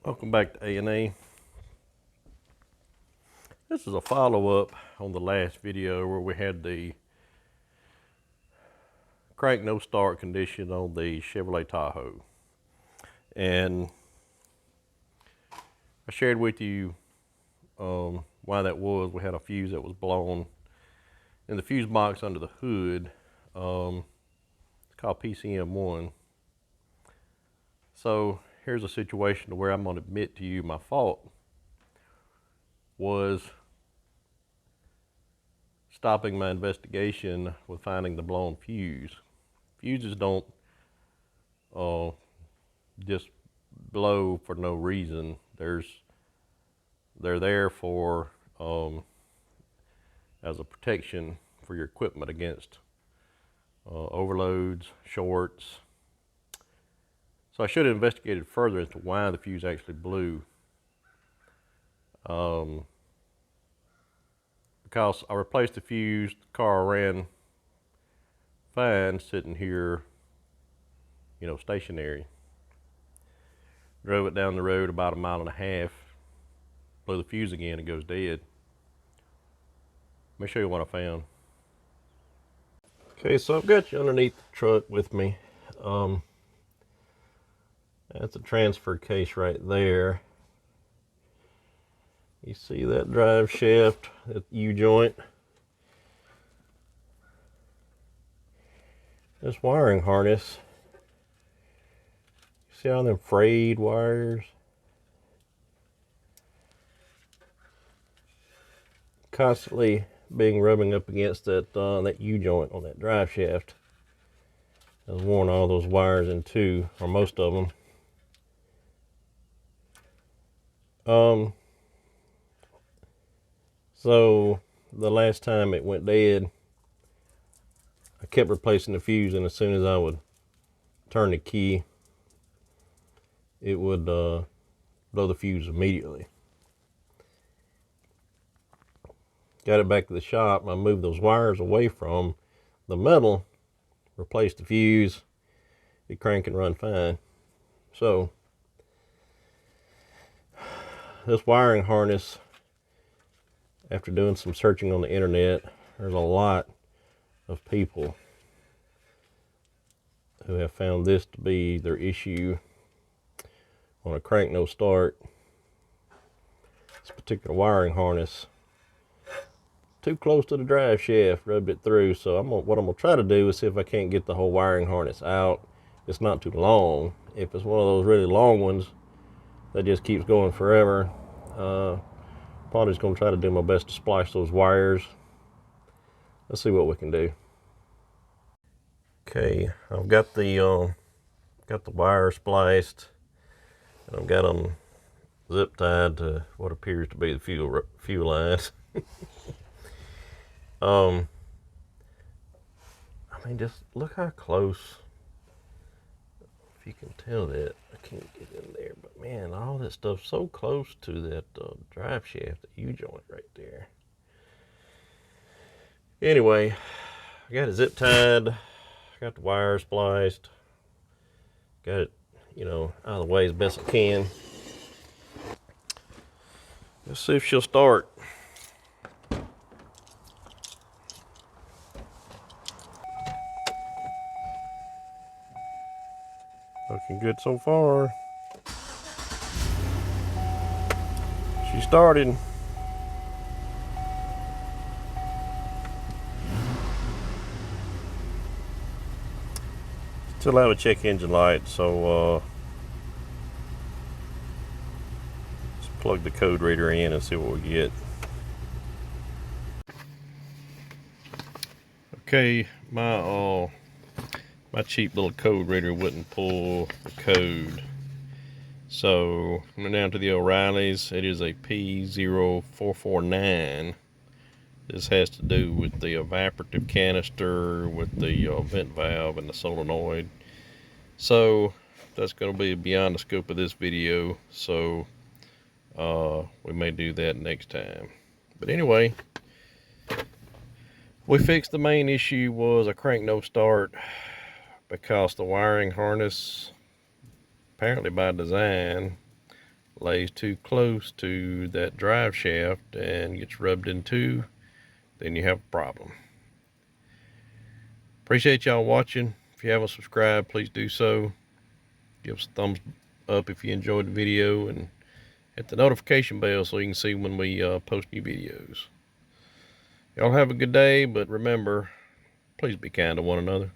Welcome back to A&A. This is a follow-up on the last video where we had the crank no start condition on the Chevrolet Tahoe. And I shared with you why that was. We had a fuse that was blown in the fuse box under the hood. It's called PCM1. So here's a situation where I'm going to admit to you my fault was stopping my investigation with finding the blown fuse. Fuses don't just blow for no reason. They're there for as a protection for your equipment against overloads, shorts. So I should have investigated further as to why the fuse actually blew. Because I replaced the fuse, the car ran fine sitting here, stationary. Drove it down the road about 1.5 miles, blew the fuse again, it goes dead. Let me show you what I found. Okay, so I've got you underneath the truck with me. That's a transfer case right there. You see that drive shaft, that U-joint? This wiring harness, you see all them frayed wires? Constantly being rubbing up against that that U-joint on that drive shaft. Has worn all those wires in two, or most of them. So the last time it went dead, I kept replacing the fuse, and as soon as I would turn the key, it would blow the fuse immediately. Got it back to the shop. I moved those wires away from the metal, replaced the fuse, it crank and run fine. So this wiring harness, after doing some searching on the internet, there's a lot of people who have found this to be their issue on a crank no start. This particular wiring harness too close to the drive shaft, rubbed it through. So what I'm gonna try to do is see if I can't get the whole wiring harness out. It's not too long. If it's one of those really long ones that just keeps going forever, probably just gonna try to do my best to splice those wires. Let's see what we can do. Okay, I've got the wire spliced, and I've got them zip tied to what appears to be the fuel lines. I mean, just look how close. If you can tell that, I can't get in there, but man, all that stuff's so close to that drive shaft, that U-joint right there. Anyway, I got it zip tied, got the wire spliced, got it, out of the way as best I can. Let's see if she'll start. Looking good so far. She started. Still have a check engine light, so let's plug the code reader in and see what we get. Okay, my cheap little code reader wouldn't pull the code. So I went down to the O'Reilly's. It is a P0449. This has to do with the evaporative canister, with the vent valve and the solenoid. So that's going to be beyond the scope of this video. So we may do that next time. But anyway, we fixed the main issue was a crank no start, because the wiring harness, apparently by design, lays too close to that drive shaft and gets rubbed in two, then you have a problem. Appreciate y'all watching. If you haven't subscribed, please do so. Give us a thumbs up if you enjoyed the video, and hit the notification bell so you can see when we post new videos. Y'all have a good day, but remember, please be kind to one another.